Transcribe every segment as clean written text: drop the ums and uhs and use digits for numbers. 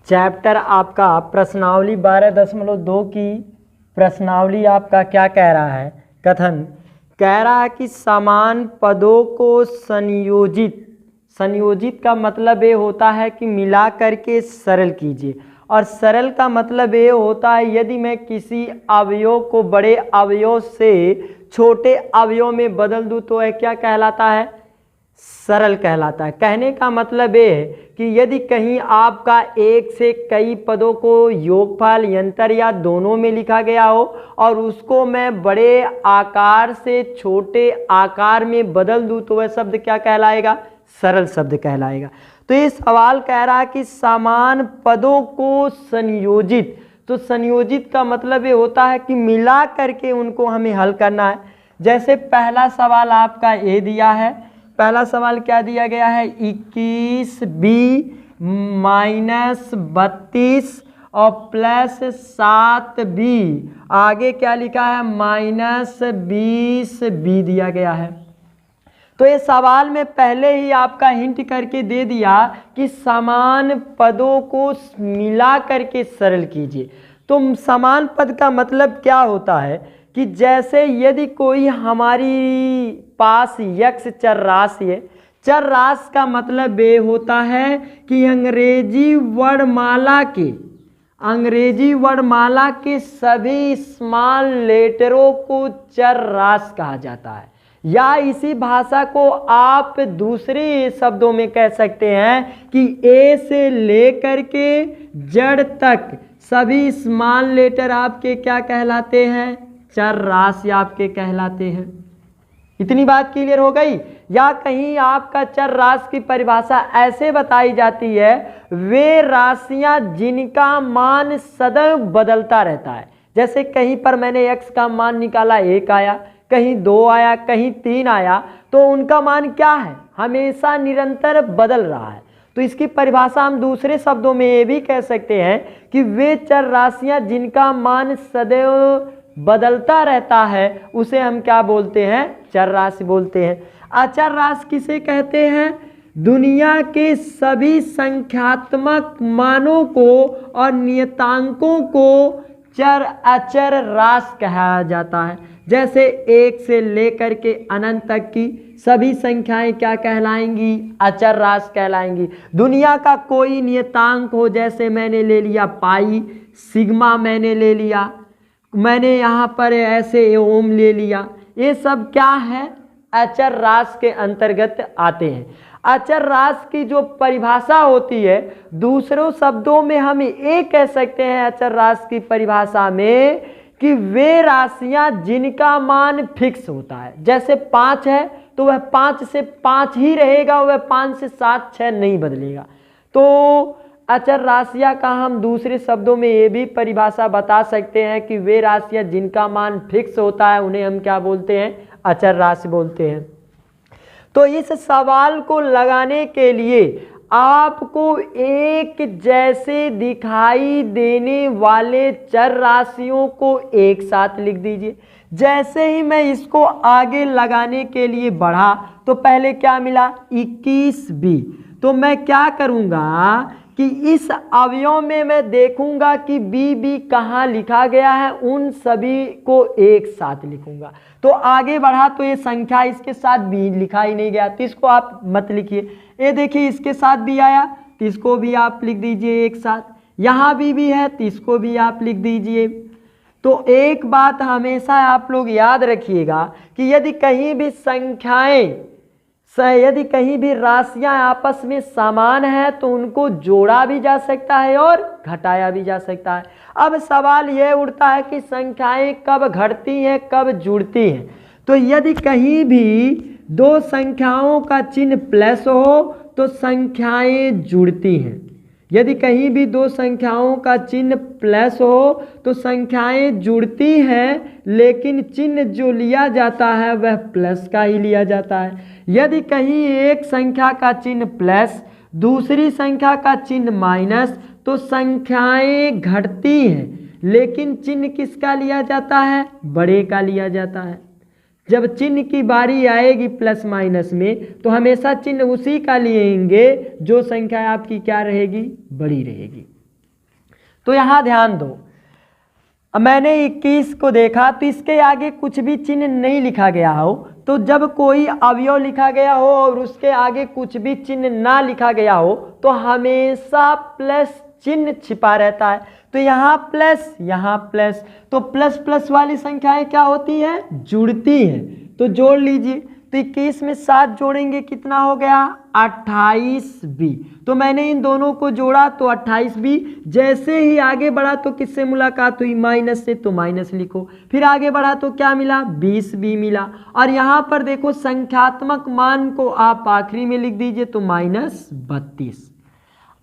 Chapter आपका प्रश्नावली 12.2 की प्रश्नावली आपका क्या कह रहा है? कथन कह रहा है कि समान पदों को संयोजित का मतलब ये होता है कि मिला करके सरल कीजिए, और सरल का मतलब ये होता है यदि मैं किसी अवयव को बड़े अवयव से छोटे अवयव में बदल दूं तो यह क्या कहलाता है? सरल कहलाता है। कहने का मतलब ये है कि यदि कहीं आपका एक से कई पदों को योगफल, यंत्र या दोनों में लिखा गया हो और उसको मैं बड़े आकार से छोटे आकार में बदल दूं तो वह शब्द क्या कहलाएगा? सरल शब्द कहलाएगा। तो ये सवाल कह रहा है कि समान पदों को संयोजित, तो संयोजित का मतलब ये होता है कि मिला करके उनको हमें हल करना है। जैसे पहला सवाल आपका ये दिया है, पहला सवाल क्या दिया गया है? 21b - 32 और प्लस 7b, आगे क्या लिखा है? -20b दिया गया है। तो ये सवाल में पहले ही आपका हिंट करके दे दिया कि समान पदों को मिला करके सरल कीजिए। तो समान पद का मतलब क्या होता है कि जैसे यदि कोई हमारी पास यक्ष चर राशि है, चर राशि का मतलब ये होता है कि अंग्रेजी वर्णमाला के सभी स्मॉल लेटरों को चर राशि कहा जाता है, या इसी भाषा को आप दूसरे शब्दों में कह सकते हैं कि ए से लेकर के जेड तक सभी स्मॉल लेटर आपके क्या कहलाते हैं? चर राशि आपके कहलाते हैं। इतनी बात क्लियर हो गई? या कहीं आपका चर राशि की परिभाषा ऐसे बताई जाती है, वे राशियां जिनका मान सदैव बदलता रहता है। जैसे कहीं पर मैंने x का मान निकाला 1 आया, कहीं 2 आया, कहीं 3 आया, तो उनका मान क्या है? हमेशा निरंतर बदल रहा है। तो इसकी परिभाषा हम दूसरे शब्दों में ये भी कह सकते हैं कि वे चर राशियां जिनका मान सदैव बदलता रहता है उसे हम क्या बोलते हैं? चर राशि बोलते हैं। अचर राशि किसे कहते हैं? दुनिया के सभी संख्यात्मक मानों को और नियतांकों को चर अचर राशि कहा जाता है। जैसे 1 से लेकर के अनंत तक की सभी संख्याएं क्या कहलाएंगी? अचर राशि कहलाएंगी। दुनिया का कोई नियतांक हो, जैसे मैंने ले लिया पाई, सिग्मा मैंने ले लिया, मैंने यहाँ पर ऐसे ओम ले लिया, ये सब क्या है? अचर राशि के अंतर्गत आते हैं। अचर राशि की जो परिभाषा होती है, दूसरों शब्दों में हम ये कह सकते हैं अचर राशि की परिभाषा में कि वे राशियां जिनका मान फिक्स होता है। जैसे 5 है तो वह 5 से 5 ही रहेगा, वह 5 से 7, 6 नहीं बदलेगा। तो अचर राशियां का हम दूसरे शब्दों में ये भी परिभाषा बता सकते हैं कि वे राशियां जिनका मान फिक्स होता है उन्हें हम क्या बोलते हैं? अचर राशि बोलते हैं। तो इस सवाल को लगाने के लिए आपको एक जैसे दिखाई देने वाले चर राशियों को एक साथ लिख दीजिए। जैसे ही मैं इसको आगे लगाने के लिए बढ़ा तो पहले क्या मिला? 21b। तो मैं क्या करूंगा कि इस अवयव में मैं देखूंगा कि बी कहाँ लिखा गया है, उन सभी को एक साथ लिखूंगा। तो आगे बढ़ा तो ये संख्या इसके साथ बी लिखा ही नहीं गया, तो इसको आप मत लिखिए। ये देखिए इसके साथ भी आया तो इसको भी आप लिख दीजिए एक साथ। यहाँ भी है तो इसको भी आप लिख दीजिए। तो एक बात हमेशा आप लोग याद रखिएगा कि यदि कहीं भी राशियां आपस में समान है तो उनको जोड़ा भी जा सकता है और घटाया भी जा सकता है। अब सवाल यह उठता है कि संख्याएं कब घटती हैं, कब जुड़ती हैं। तो यदि कहीं भी दो संख्याओं का चिन्ह प्लस हो तो संख्याएं जुड़ती हैं। यदि कहीं भी दो संख्याओं का चिन्ह प्लस हो तो संख्याएं जुड़ती हैं, लेकिन चिन्ह जो लिया जाता है वह प्लस का ही लिया जाता है। यदि कहीं एक संख्या का चिन्ह प्लस, दूसरी संख्या का चिन्ह माइनस, तो संख्याएं घटती हैं, लेकिन चिन्ह किसका लिया जाता है? बड़े का लिया जाता है। जब चिन्ह की बारी आएगी प्लस माइनस में तो हमेशा चिन्ह उसी का लेंगे जो संख्या आपकी क्या रहेगी? बड़ी रहेगी। तो यहाँ ध्यान दो, अब मैंने 21 को देखा तो इसके आगे कुछ भी चिन्ह नहीं लिखा गया हो, तो जब कोई अवयव लिखा गया हो और उसके आगे कुछ भी चिन्ह ना लिखा गया हो तो हमेशा प्लस चिन्ह छिपा रहता है। तो यहाँ प्लस, तो प्लस प्लस वाली संख्याएं क्या होती है, जुड़ती हैं। तो जोड़ लीजिए, तो 21 में 7 जोड़ेंगे कितना हो गया, 28b। तो मैंने इन दोनों को जोड़ा तो 28b। जैसे ही आगे बढ़ा तो किससे मुलाकात हुई, माइनस से, तो माइनस लिखो। फिर आगे बढ़ा तो क्या मिला, 20b मिला। और यहाँ पर देखो संख्यात्मक मान को आप आखिरी में लिख दीजिए तो -32।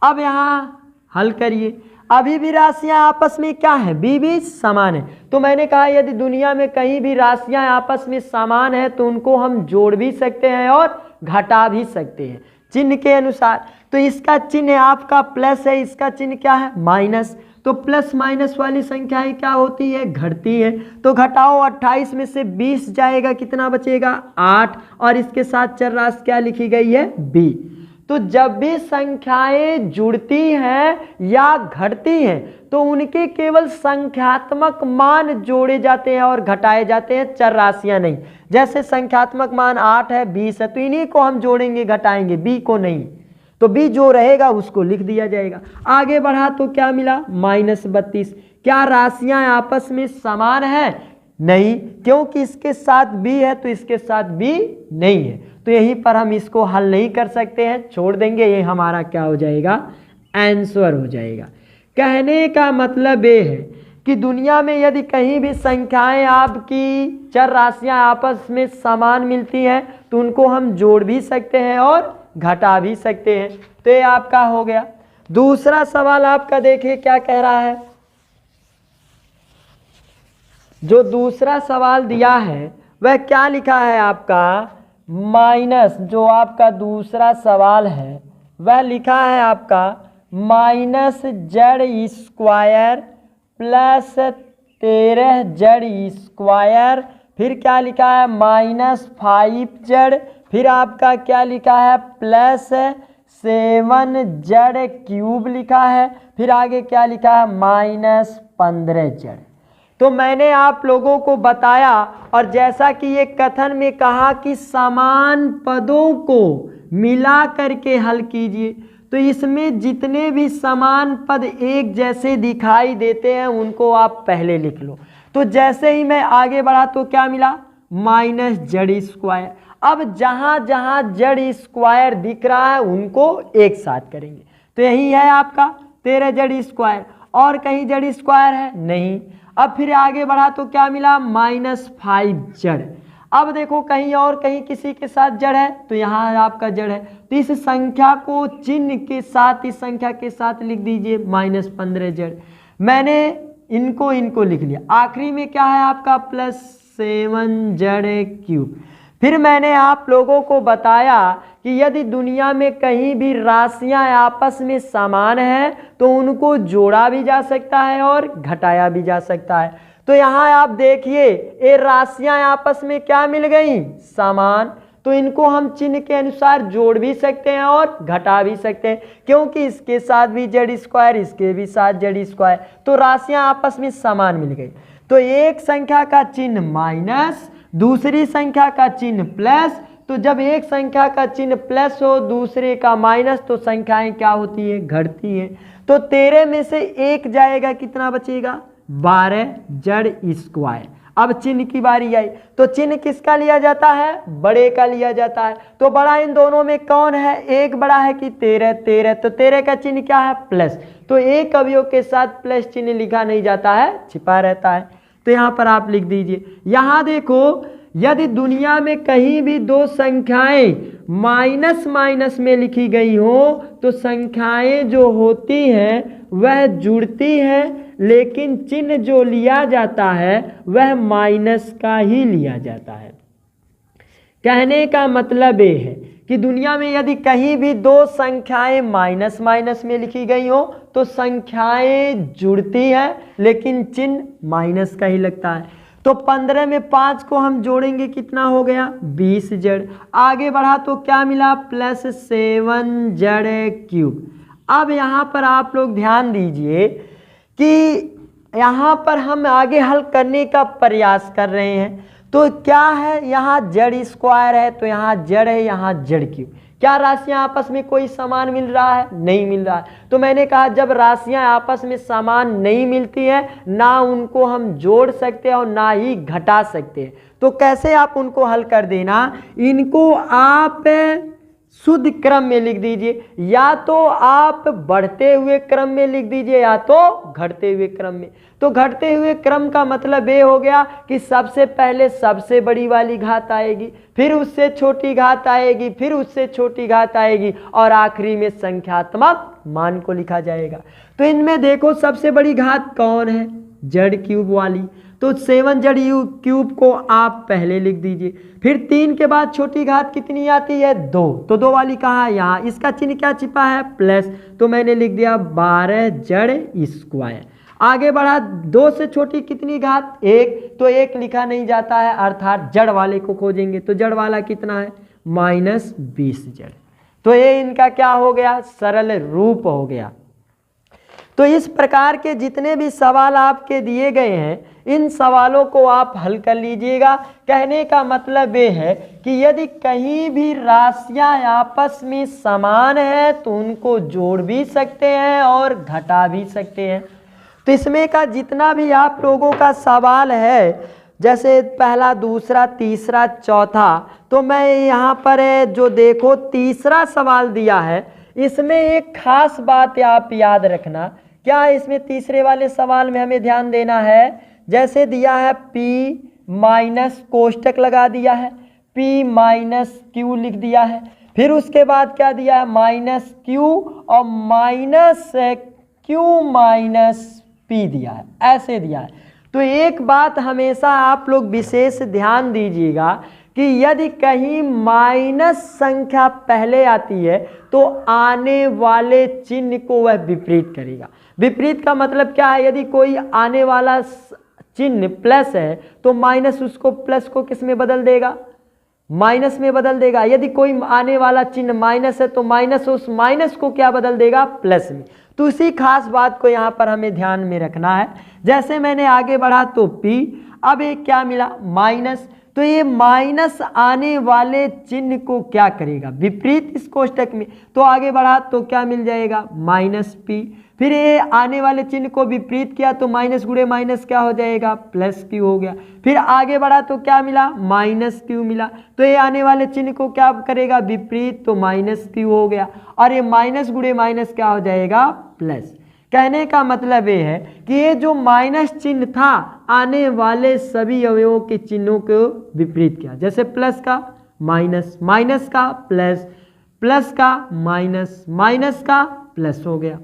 अब यहाँ हल करिए, अभी भी राशियां आपस में क्या है, भी समान है। तो मैंने कहा यदि दुनिया में कहीं भी राशियां आपस में समान है तो उनको हम जोड़ भी सकते हैं और घटा भी सकते हैं चिन्ह के अनुसार। तो इसका चिन्ह आपका प्लस है, इसका चिन्ह क्या है, माइनस। तो प्लस माइनस वाली संख्याएं क्या होती है, घटती है। तो घटाओ, 28 में से 20 जाएगा, कितना बचेगा, 8। और इसके साथ चर राशि क्या लिखी गई है, b। तो जब भी संख्याएं जुड़ती हैं या घटती हैं तो उनके केवल संख्यात्मक मान जोड़े जाते हैं और घटाए जाते हैं, चर राशियां नहीं। जैसे संख्यात्मक मान 8 है, 20 है, तो इन्हीं को हम जोड़ेंगे घटाएंगे, b को नहीं। तो b जो रहेगा उसको लिख दिया जाएगा। आगे बढ़ा तो क्या मिला, -32। क्या राशियां आपस में समान है, नहीं, क्योंकि इसके साथ b है तो इसके साथ b नहीं है। तो यहीं पर हम इसको हल नहीं कर सकते हैं, छोड़ देंगे। ये हमारा क्या हो जाएगा, आंसर हो जाएगा। कहने का मतलब ये है कि दुनिया में यदि कहीं भी संख्याएं आपकी चर राशियां आपस में समान मिलती हैं तो उनको हम जोड़ भी सकते हैं और घटा भी सकते हैं। तो ये आपका हो गया। दूसरा सवाल आपका देखिए क्या कह रहा है। जो दूसरा सवाल दिया है वह क्या लिखा है आपका, माइनस, जो आपका दूसरा सवाल है वह लिखा है आपका -z² प्लस 13z²। फिर क्या लिखा है, -5z। फिर आपका क्या लिखा है, प्लस 7z³ लिखा है। फिर आगे क्या लिखा है, -15z। तो मैंने आप लोगों को बताया और जैसा कि ये कथन में कहा कि समान पदों को मिला करके हल कीजिए, तो इसमें जितने भी समान पद एक जैसे दिखाई देते हैं उनको आप पहले लिख लो। तो जैसे ही मैं आगे बढ़ा तो क्या मिला, -z²। अब जहां जहां z² दिख रहा है उनको एक साथ करेंगे। तो यही है आपका 13z²। और कहीं z² है नहीं। अब फिर आगे बढ़ा तो क्या मिला, -5z। अब देखो कहीं और कहीं किसी के साथ जड़ है तो यहाँ आपका जड़ है, तो इस संख्या को चिन्ह के साथ, इस संख्या के साथ लिख दीजिए -15z। मैंने इनको लिख लिया। आखिरी में क्या है आपका, +7z³। फिर मैंने आप लोगों को बताया कि यदि दुनिया में कहीं भी राशियां आपस में समान हैं तो उनको जोड़ा भी जा सकता है और घटाया भी जा सकता है। तो यहाँ आप देखिए ये राशियां आपस में क्या मिल गई, समान। तो इनको हम चिन्ह के अनुसार जोड़ भी सकते हैं और घटा भी सकते हैं, क्योंकि इसके साथ भी z², इसके भी साथ z²। तो राशियां आपस में समान मिल गई। तो एक संख्या का चिन्ह माइनस, दूसरी संख्या का चिन्ह प्लस। तो जब एक संख्या का चिन्ह प्लस हो दूसरे का माइनस तो संख्याएं क्या होती है, घटती हैं। तो 13 में से 1 जाएगा, कितना बचेगा, 12z²। अब चिन्ह की बारी आई, तो चिन्ह किसका लिया जाता है, बड़े का लिया जाता है। तो बड़ा इन दोनों में कौन है, एक बड़ा है कि 13। तो 13 का चिन्ह क्या है, प्लस। तो एक अवयव के साथ प्लस चिन्ह लिखा नहीं जाता है, छिपा रहता है। तो यहाँ पर आप लिख दीजिए। यहाँ देखो यदि दुनिया में कहीं भी दो संख्याएं माइनस माइनस में लिखी गई हो तो संख्याएं जो होती हैं वह जुड़ती हैं, लेकिन चिन्ह जो लिया जाता है वह माइनस का ही लिया जाता है। कहने का मतलब ये है कि दुनिया में यदि कहीं भी दो संख्याएं माइनस माइनस में लिखी गई हो तो संख्याएं जुड़ती हैं लेकिन चिन्ह माइनस का ही लगता है। तो 15 में 5 को हम जोड़ेंगे, कितना हो गया, 20z। आगे बढ़ा तो क्या मिला, +7z³। अब यहाँ पर आप लोग ध्यान दीजिए कि यहाँ पर हम आगे हल करने का प्रयास कर रहे हैं। तो क्या है, यहाँ जेड स्क्वायर है तो यहाँ जेड है, यहाँ जेड क्यूब। क्या राशियां आपस में कोई समान मिल रहा है? नहीं मिल रहा है। तो मैंने कहा जब राशियां आपस में समान नहीं मिलती हैं, ना उनको हम जोड़ सकते हैं और ना ही घटा सकते हैं। तो कैसे आप उनको हल कर देना, इनको आप शुद्ध क्रम में लिख दीजिए, या तो आप बढ़ते हुए क्रम में लिख दीजिए या तो घटते हुए क्रम में। तो घटते हुए क्रम का मतलब ये हो गया कि सबसे पहले सबसे बड़ी वाली घात आएगी, फिर उससे छोटी घात आएगी, फिर उससे छोटी घात आएगी और आखिरी में संख्यात्मक मान को लिखा जाएगा। तो इनमें देखो सबसे बड़ी घात कौन है? जेड क्यूब वाली। तो 7 जेड क्यूब को आप पहले लिख दीजिए। फिर 3 के बाद छोटी घात कितनी आती है? 2। तो 2 वाली कहाँ है? यहाँ। इसका चिन्ह क्या छिपा है? प्लस। तो मैंने लिख दिया 12 जेड स्क्वायर। आगे बढ़ा, 2 से छोटी कितनी घात? 1। तो 1 लिखा नहीं जाता है, अर्थात जड़ वाले को खोजेंगे। तो जड़ वाला कितना है? -20 जेड। तो ये इनका क्या हो गया? सरल रूप हो गया। तो इस प्रकार के जितने भी सवाल आपके दिए गए हैं, इन सवालों को आप हल कर लीजिएगा। कहने का मतलब ये है कि यदि कहीं भी राशियां आपस में समान है तो उनको जोड़ भी सकते हैं और घटा भी सकते हैं। तो इसमें का जितना भी आप लोगों का सवाल है, जैसे पहला, दूसरा, तीसरा, चौथा, तो मैं यहाँ पर जो देखो तीसरा सवाल दिया है, इसमें एक खास बात आप याद रखना। क्या इसमें तीसरे वाले सवाल में हमें ध्यान देना है? जैसे दिया है P माइनस कोष्टक लगा दिया है, P माइनस क्यू लिख दिया है, फिर उसके बाद क्या दिया है? माइनस क्यू और माइनस क्यू माइनस P दिया है, ऐसे दिया है। तो एक बात हमेशा आप लोग विशेष ध्यान दीजिएगा कि यदि कहीं माइनस संख्या पहले आती है तो आने वाले चिन्ह को वह विपरीत करेगा। विपरीत का मतलब क्या है? यदि कोई आने वाला चिन्ह प्लस है तो माइनस उसको प्लस को किस में बदल देगा? माइनस में बदल देगा। यदि कोई आने वाला चिन्ह माइनस है तो माइनस उस माइनस को क्या बदल देगा? प्लस में। तो इसी खास बात को यहाँ पर हमें ध्यान में रखना है। जैसे मैंने आगे बढ़ा तो P, अब एक क्या मिला? माइनस। तो ये माइनस आने वाले चिन्ह को क्या करेगा? विपरीत इस कोष्टक में। तो आगे बढ़ा तो क्या मिल जाएगा? Minus P। फिर ये आने वाले चिन्ह को विपरीत किया तो माइनस गुणे माइनस क्या हो जाएगा? प्लस क्यू हो गया। फिर आगे बढ़ा तो क्या मिला? माइनस क्यू मिला। तो ये आने वाले चिन्ह को क्या करेगा? विपरीत, तो माइनस क्यू हो गया। और ये माइनस गुणे माइनस क्या हो जाएगा? प्लस। कहने का मतलब ये है कि ये जो माइनस चिन्ह था आने वाले सभी अवयवों के चिन्हों को विपरीत किया। जैसे प्लस का माइनस, माइनस का प्लस, प्लस का माइनस, माइनस का प्लस हो गया।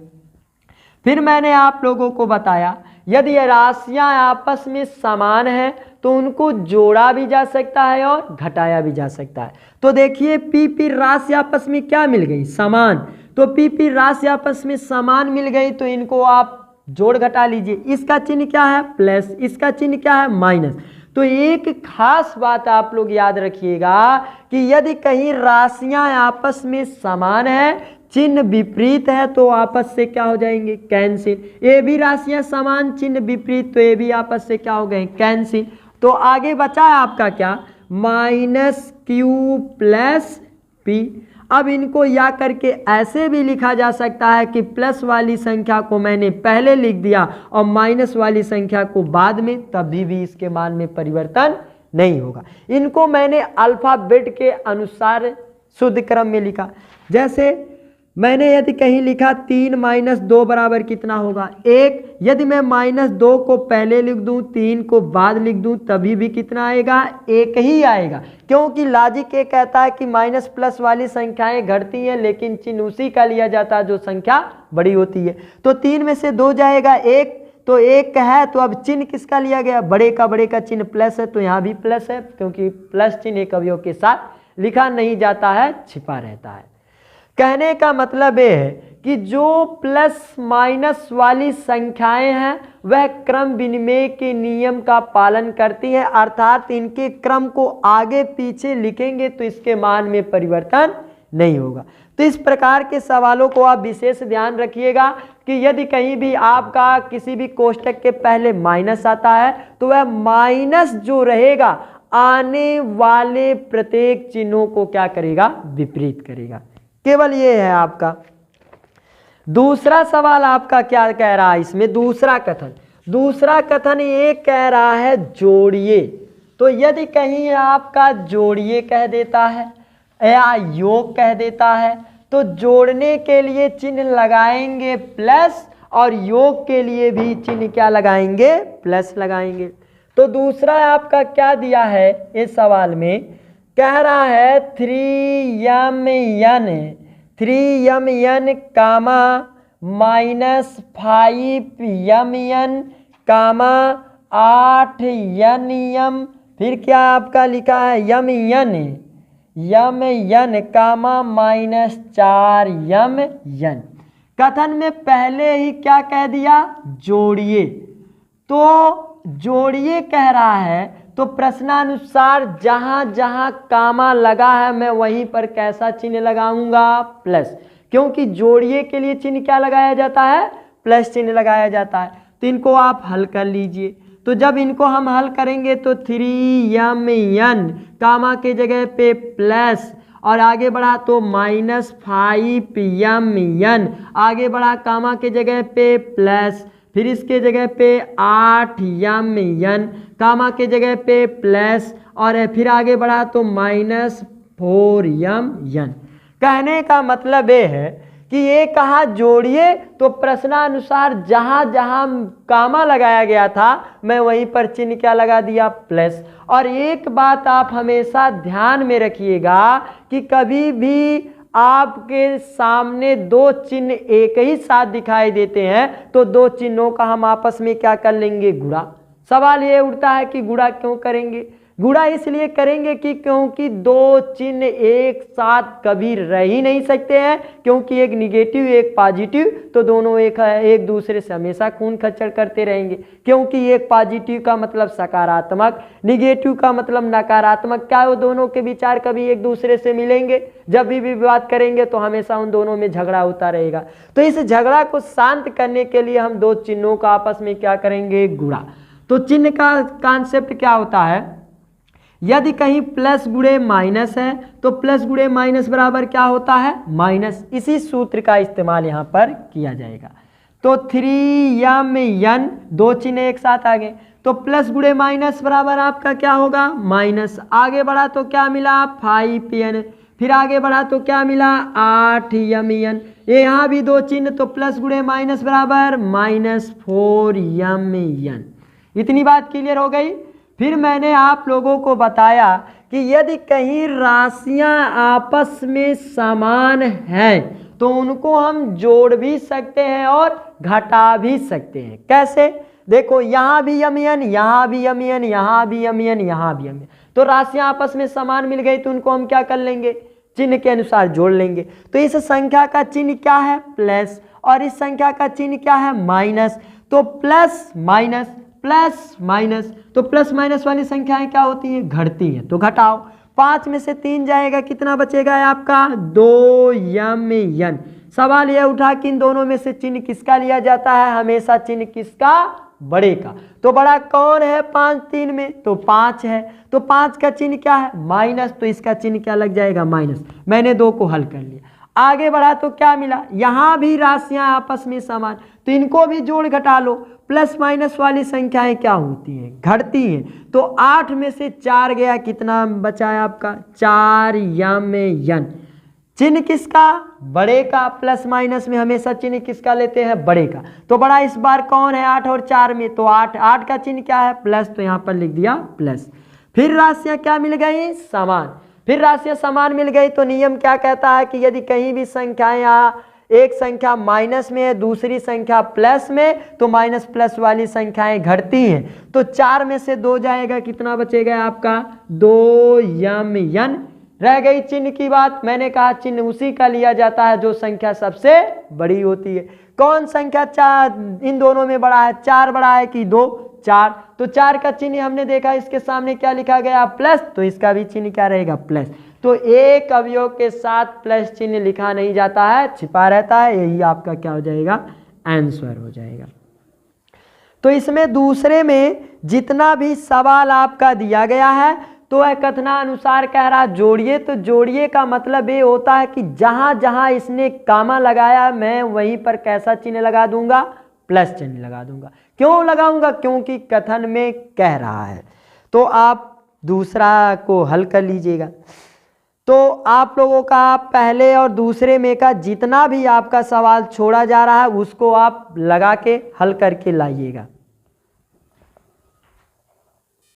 फिर मैंने आप लोगों को बताया यदि राशियां आपस में समान हैं तो उनको जोड़ा भी जा सकता है और घटाया भी जा सकता है। तो देखिए P राशि आपस में क्या मिल गई? समान। तो P राशि आपस में समान मिल गई तो इनको आप जोड़ घटा लीजिए। इसका चिन्ह क्या है? प्लस। इसका चिन्ह क्या है? माइनस। तो एक खास बात आप लोग याद रखिएगा कि यदि कहीं राशियां आपस में समान है, चिन्ह विपरीत है, तो आपस से क्या हो जाएंगे? कैंसिल। ये भी राशियां समान, चिन्ह विपरीत, तो ये भी आपस से क्या हो गए? कैंसिल। तो आगे बचा है आपका क्या? Minus Q plus P। अब इनको या करके ऐसे भी लिखा जा सकता है कि प्लस वाली संख्या को मैंने पहले लिख दिया और माइनस वाली संख्या को बाद में, तभी भी इसके मान में परिवर्तन नहीं होगा। इनको मैंने अल्फाबेट के अनुसार शुद्ध क्रम में लिखा। जैसे मैंने यदि कहीं लिखा 3 माइनस 2 बराबर कितना होगा? 1। यदि मैं माइनस 2 को पहले लिख दूं, 3 को बाद लिख दूं, तभी भी कितना आएगा? 1 ही आएगा। क्योंकि लॉजिक ये कहता है कि माइनस प्लस वाली संख्याएं घटती हैं लेकिन चिन्ह उसी का लिया जाता है जो संख्या बड़ी होती है। तो 3 में से 2 जाएगा 1, तो 1 है, तो अब चिन्ह किसका लिया गया? बड़े का चिन्ह प्लस है, तो यहाँ भी प्लस है क्योंकि प्लस चिन्ह एक अवयव के साथ लिखा नहीं जाता है, छिपा रहता है। कहने का मतलब ये है कि जो प्लस माइनस वाली संख्याएं हैं वह क्रम विनिमय के नियम का पालन करती हैं, अर्थात इनके क्रम को आगे पीछे लिखेंगे तो इसके मान में परिवर्तन नहीं होगा। तो इस प्रकार के सवालों को आप विशेष ध्यान रखिएगा कि यदि कहीं भी आपका किसी भी कोष्टक के पहले माइनस आता है तो वह माइनस जो रहेगा आने वाले प्रत्येक चिन्हों को क्या करेगा, विपरीत करेगा। केवल ये है आपका। दूसरा सवाल आपका क्या कह रहा है इसमें, दूसरा कथन ये कह रहा है जोड़िए। तो यदि कहीं आपका जोड़िए कह देता है या योग कह देता है तो जोड़ने के लिए चिन्ह लगाएंगे प्लस और योग के लिए भी चिन्ह क्या लगाएंगे, प्लस लगाएंगे। तो दूसरा आपका क्या दिया है इस सवाल में, कह रहा है 3mn कामा -5mn कामा 8nm, फिर क्या आपका लिखा है mn कामा -4mn। कथन में पहले ही क्या कह दिया, जोड़िए। तो जोड़िए कह रहा है तो प्रश्नानुसार जहां जहां कामा लगा है मैं वहीं पर कैसा चिन्ह लगाऊंगा, प्लस, क्योंकि जोड़िए के लिए चिन्ह क्या लगाया जाता है, प्लस चिन्ह लगाया जाता है। तो इनको आप हल कर लीजिए। तो जब इनको हम हल करेंगे तो 3mn कामा के जगह पे प्लस और आगे बढ़ा तो -5mn, आगे बढ़ा कामा के जगह पे प्लस, फिर इसके जगह पे 8mn कामा के जगह पे प्लस और फिर आगे बढ़ा तो -4mn। कहने का मतलब ये है कि ये कहा जोड़िए तो प्रश्नानुसार जहां जहां कामा लगाया गया था मैं वहीं पर चिन्ह क्या लगा दिया, प्लस। और एक बात आप हमेशा ध्यान में रखिएगा कि कभी भी आपके सामने दो चिन्ह एक ही साथ दिखाई देते हैं तो दो चिन्हों का हम आपस में क्या कर लेंगे, गुणा। सवाल ये उठता है कि गुणा क्यों करेंगे, गुणा इसलिए करेंगे कि क्योंकि दो चिन्ह एक साथ कभी रह ही नहीं सकते हैं, क्योंकि एक निगेटिव एक पॉजिटिव, तो दोनों एक दूसरे से हमेशा खून खच्चर करते रहेंगे। क्योंकि एक पॉजिटिव का मतलब सकारात्मक, निगेटिव का मतलब नकारात्मक, क्या वो दोनों के विचार कभी एक दूसरे से मिलेंगे? जब भी बात करेंगे तो हमेशा उन दोनों में झगड़ा होता रहेगा। तो इस झगड़ा को शांत करने के लिए हम दो चिन्हों का आपस में क्या करेंगे, गुणा। तो चिन्ह का कॉन्सेप्ट क्या होता है, यदि कहीं प्लस गुणे माइनस है तो प्लस गुणे माइनस बराबर क्या होता है, माइनस। इसी सूत्र का इस्तेमाल यहां पर किया जाएगा। तो 3mn, दो चिन्ह एक साथ आ गए तो प्लस गुणे माइनस बराबर आपका क्या होगा, माइनस। आगे बढ़ा तो क्या मिला, 5n, फिर आगे बढ़ा तो क्या मिला, 8mn। ये यहाँ भी दो चिन्ह तो प्लस गुणे माइनस बराबर -4mn। इतनी बात क्लियर हो गई। फिर मैंने आप लोगों को बताया कि यदि कहीं राशियां आपस में समान हैं तो उनको हम जोड़ भी सकते हैं और घटा भी सकते हैं। कैसे, देखो यहाँ भी mn, यहाँ भी mn, यहाँ भी mn, यहाँ भी mn, तो राशियां आपस में समान मिल गई तो उनको हम क्या कर लेंगे, चिन्ह के अनुसार जोड़ लेंगे। तो इस संख्या का चिन्ह क्या है, प्लस, और इस संख्या का चिन्ह क्या है, माइनस। तो प्लस माइनस प्लस माइनस, तो प्लस माइनस वाली संख्याएं क्या होती हैं, घटती हैं। तो घटाओ, 5 में से 3 जाएगा, कितना बचेगा आपका, 2mn। सवाल यह उठा कि इन दोनों में से चिन्ह किसका लिया जाता है, हमेशा चिन्ह किसका, बड़े का। तो बड़ा कौन है 5 3 में, तो 5 है। तो 5 का चिन्ह क्या है, माइनस, तो इसका चिन्ह क्या लग जाएगा, माइनस। मैंने 2 को हल कर लिया। आगे बढ़ा तो क्या मिला, यहां भी राशियां आपस में समान, तो इनको भी जोड़ घटा लो। प्लस माइनस वाली संख्याएं क्या होती हैं, घटती हैं। तो 8 में से 4 गया, कितना बचा है आपका, 4mn। चिन्ह किसका, बड़े का। प्लस माइनस में हमेशा चिन्ह किसका लेते हैं, बड़े का। तो बड़ा इस बार कौन है, 8 और 4 में, तो 8 का चिन्ह क्या है, प्लस, तो यहां पर लिख दिया प्लस। फिर राशियां क्या मिल गई, समान। फिर राशियां समान मिल गई तो नियम क्या कहता है कि यदि कहीं भी संख्याएं, एक संख्या माइनस में है दूसरी संख्या प्लस में, तो माइनस प्लस वाली संख्याएं घटती हैं। तो 4 में से 2 जाएगा, कितना बचेगा आपका, 2mn। रह गई चिन्ह की बात। मैंने कहा चिन्ह उसी का लिया जाता है जो संख्या सबसे बड़ी होती है। कौन संख्या 4 इन दोनों में बड़ा है, 4 बड़ा है कि 2, 4। तो 4 का चिन्ह हमने देखा, इसके सामने क्या लिखा गया, प्लस, तो इसका भी चिन्ह क्या रहेगा, प्लस। तो तो एक अवयव के साथ प्लस चिन्ह लिखा नहीं जाता है, छिपा रहता है। यही आपका क्या हो जाएगा, आंसर हो जाएगा। तो इसमें दूसरे में जितना भी सवाल आपका दिया गया है तो वह कथनानुसार कह रहा जोड़िए। तो जोड़िए का मतलब ये होता है कि जहां जहां इसने कामा लगाया मैं वहीं पर कैसा चिन्ह लगा दूंगा, प्लस चिन्ह लगा दूंगा। क्यों लगाऊंगा, क्योंकि कथन में कह रहा है। तो आप दूसरा को हल कर लीजिएगा। तो आप लोगों का पहले और दूसरे में का जितना भी आपका सवाल छोड़ा जा रहा है उसको आप लगा के हल करके लाइएगा।